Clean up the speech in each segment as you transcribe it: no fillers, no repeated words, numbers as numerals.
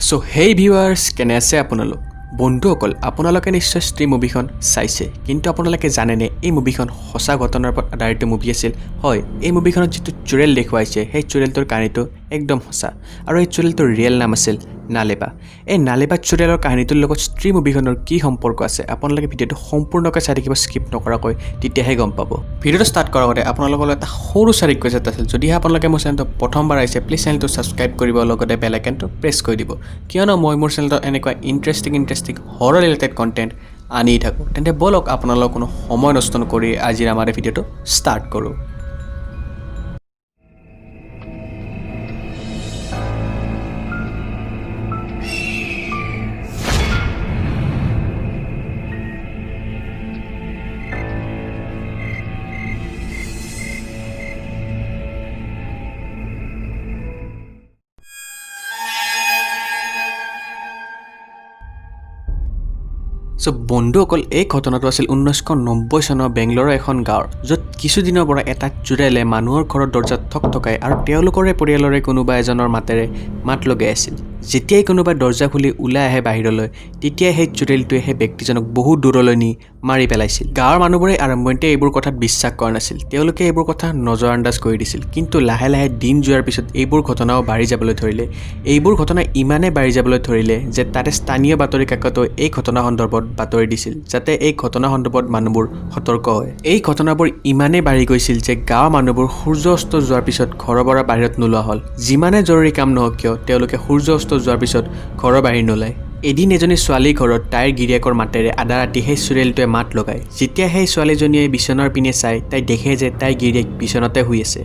so hey viewers কেনে আছে আপোনালোক বন্ধুসকল আপোনালোকে নিশ্চয় স্ত্ৰী মুভিখন চাইছে কিন্তু আপোনালোকে জানেনে এই মুভিখন সঁচা ঘটনাৰ ওপৰত আধাৰিত মুভি আছিল হয় এই মুভিখনত যেটো চুৰেল দেখুৱাইছে সেই চুৰেলটোৰ কাহিনীটো একদম সঁচা আৰু এই চুৰেলটোৰ ৰিয়েল নাম আছিল নালেবা এই নালেবা চুৰেলৰ কাহিনীটোৰ লগত স্ত্ৰী মুভিখনৰ কি সম্পৰ্ক আছে আপোনালোকে ভিডিঅটো সম্পূৰ্ণকৈ চাই থাকিব স্কিপ নকৰাকৈ তেতিয়াহে গম পাব ভিডিঅটো ষ্টাৰ্ট কৰাৰ আগতে আপোনালোকৰ এটা সৰু ৰিকুৱেষ্ট আছিল যদি আপোনালোকে মোৰ চেনেলটো প্ৰথমবাৰ আহিছে প্লিজ চেনেলটো সাবস্ক্ৰাইব কৰিব লগতে বেল আইকনটো প্ৰেছ কৰি দিব কিয়নো মই মোৰ চেনেলত এনেকুৱা ইন্টাৰেষ্টিং হৰৰ ৰিলেটেড কন্টেন্ট আনি থাকো তেন্তে বলক আপোনালোক কোনো সময় নষ্ট নকৰি আজিৰ আমাৰ ভিডিঅটো ষ্টাৰ্ট কৰো সো বন্ধুসকল এই ঘটনাটো আছিল 1990 চনৰ বেংগলোৰৰ এখন গাঁৱৰ য'ত কিছুদিনৰ পৰা এটা চুৰেলে মানুহৰ ঘৰৰ দৰ্জাত ঠকঠকাই আৰু তেওঁলোকৰে পৰিয়ালৰে কোনোবা এজনৰ মাত লগাই আছিল যেতিয়াই কোনোবা দৰ্জা খুলি ওলাই আহে বাহিৰলৈ তেতিয়া সেই চুৰেলটোৱে সেই ব্যক্তিজনক বহু দূৰলৈ নি মাৰি পেলাইছিল গাঁৱৰ মানুহবোৰে আৰম্ভণিতে এইবোৰ কথাত বিশ্বাস কৰা নাছিল তেওঁলোকে এইবোৰ কথা নজৰআন্দাজ কৰি দিছিল কিন্তু লাহে লাহে দিন যোৱাৰ পিছত এইবোৰ ঘটনাও বাঢ়ি যাবলৈ ধৰিলে এইবোৰ ঘটনা ইমানে বাঢ়ি যাবলৈ ধৰিলে যে তাতে স্থানীয় বাতৰি কাকতো এই ঘটনা সন্দৰ্ভত বাতৰি দিছিল যাতে এই ঘটনা সন্দৰ্ভত মানুহবোৰ সতৰ্ক হয় এই ঘটনাবোৰ ইমানে বাঢ়ি গৈছিল যে গাঁৱৰ মানুহবোৰ সূৰ্য অস্ত যোৱাৰ পিছত ঘৰৰ পৰা বাহিৰত নোলোৱা হ'ল যিমানে জৰুৰী কাম নহওক কিয় তেওঁলোকে সূৰ্য অস্ত যোৱাৰ পিছত ঘৰৰ বাহিৰ নোলায় এদিন এজনী ছোৱালী ঘৰত তাইৰ গিৰিয়েকৰ মাতেৰে আধা ৰাতি সেই চুৰেলটোৱে মাত লগায় যেতিয়া সেই ছোৱালীজনীয়ে বিছনাৰ পিনে চাই তাই দেখে যে তাইৰ গিৰিয়েক বিছনাতে শুই আছে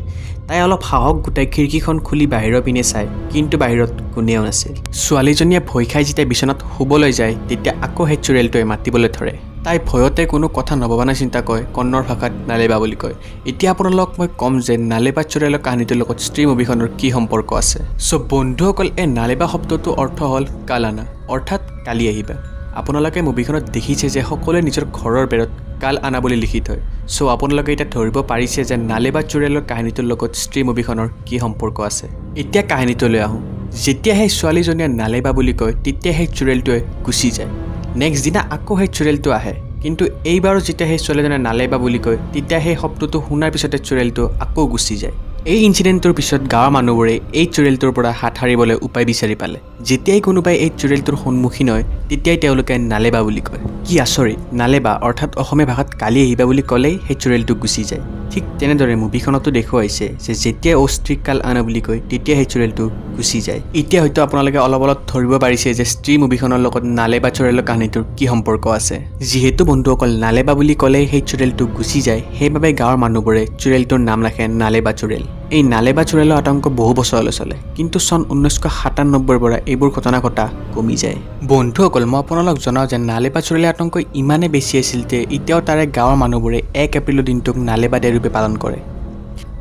তাই অলপ সাহস গোটাই খিৰিকীখন খুলি বাহিৰৰ পিনে চায় কিন্তু বাহিৰত কোনেও নাছিল ছোৱালীজনীয়ে ভয় খাই যেতিয়া বিছনাত শুবলৈ যায় তেতিয়া আকৌ সেই চুৰেলটোৱে মাতিবলৈ ধৰে তাই ভয়তে কোনো কথা নভবানা চিন্তা কয় কন্নৰ ভাষাত নালেবা বুলি কয় এতিয়া আপোনালোক মই কম যে নালেবা চুৰেলৰ কাহিনীটোৰ লগত স্ত্ৰী মুভিখনৰ কি সম্পৰ্ক আছে সো বন্ধুসকল এই নালেবা শব্দটো অৰ্থ হ'ল কালানা অৰ্থাৎ কালি আহিবা আপোনালোকে মুভিখনত দেখিছে যে সকলোৱে নিজৰ ঘৰৰ বেৰত কাল আনা বুলি লিখি থয় সো আপোনালোকে এতিয়া ধৰিব পাৰিছে যে নালেবা চুৰেলৰ কাহিনীটোৰ লগত স্ত্ৰী মুভিখনৰ কি সম্পৰ্ক আছে এতিয়া কাহিনীটোলৈ আহোঁ যেতিয়া সেই ছোৱালীজনীয়ে নালেবা বুলি কয় তেতিয়া সেই চুৰেলটোৱে গুচি যায় নেক্সট দিনা আকৌ সেই চুৰেলটো আহে কিন্তু এইবাৰো যেতিয়া সেই ছোৱালীজনীয়ে নালেবা বুলি কয় তেতিয়া সেই শব্দটো শুনাৰ পিছতে চুৰেলটো আকৌ গুচি যায় এই ইনচিডেণ্টটোৰ পিছত গাঁৱৰ মানুহবোৰে এই চুৰেলটোৰ পৰা হাত সাৰিবলৈ উপায় বিচাৰি পালে যেতিয়াই কোনোবাই এই চুৰেলটোৰ সন্মুখীন হয় তেতিয়াই তেওঁলোকে নালেবা বুলি কয় কি আচৰিত নালেবা অৰ্থাৎ অসমীয়া ভাষাত কালি আহিবা বুলি ক'লেই সেই চুৰেলটো গুচি যায় ঠিক তেনেদৰে মুভিখনতো দেখুৱাইছে যে যেতিয়াই অস্ত্ৰীক কাল আনা বুলি কয় তেতিয়া সেই চুৰেলটো গুচি যায় এতিয়া হয়তো আপোনালোকে অলপ ধৰিব পাৰিছে যে স্ত্ৰী মুভিখনৰ লগত নালেবা চুৰেলৰ কাহিনীটোৰ কি সম্পৰ্ক আছে যিহেতু বন্ধুসকল নালেবা বুলি ক'লেই সেই চুৰেলটো গুচি যায় সেইবাবে গাঁৱৰ মানুহবোৰে চুৰেলটোৰ নাম ৰাখে নালেবা চুৰেল এই নালেবা চুৰেলৰ আতংক বহু বছৰলৈ চলে কিন্তু চন 1997ৰ পৰা এইবোৰ ঘটনা ঘটা কমি যায় বন্ধুসকল মই আপোনালোক জনাওঁ যে নালেবা চুৰেলৰ আতংক ইমানে বেছি আছিল যে এতিয়াও তাৰে গাঁৱৰ মানুহবোৰে 1 এপ্ৰিলৰ দিনটোক নালেবা ডে ৰূপে পালন কৰে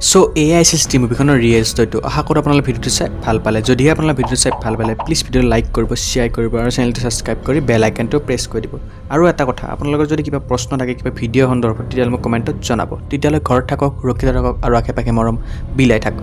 সো এয়া আছিল স্ত্ৰী মুভিখনৰ ৰিয়েল ষ্টৰিটো আশা কৰোঁ আপোনালোকে ভিডিঅ'টো চাই ভাল পালে যদিহে আপোনালোকে ভিডিঅ'টো চাই ভাল পালে প্লিজ ভিডিঅ'টো লাইক কৰিব শ্বেয়াৰ কৰিব আৰু চেনেলটো ছাবস্ক্ৰাইব কৰি বেল আইকনটো প্ৰেছ কৰি দিব আৰু এটা কথা আপোনালোকৰ যদি কিবা প্ৰশ্ন থাকে কিবা ভিডিঅ' সন্দৰ্ভত তেতিয়াহ'লে মোক কমেণ্টত জনাব তেতিয়াহ'লে ঘৰত থাকক সুৰক্ষিত থাকক আৰু আশে পাশে মৰম বিলাই থাকক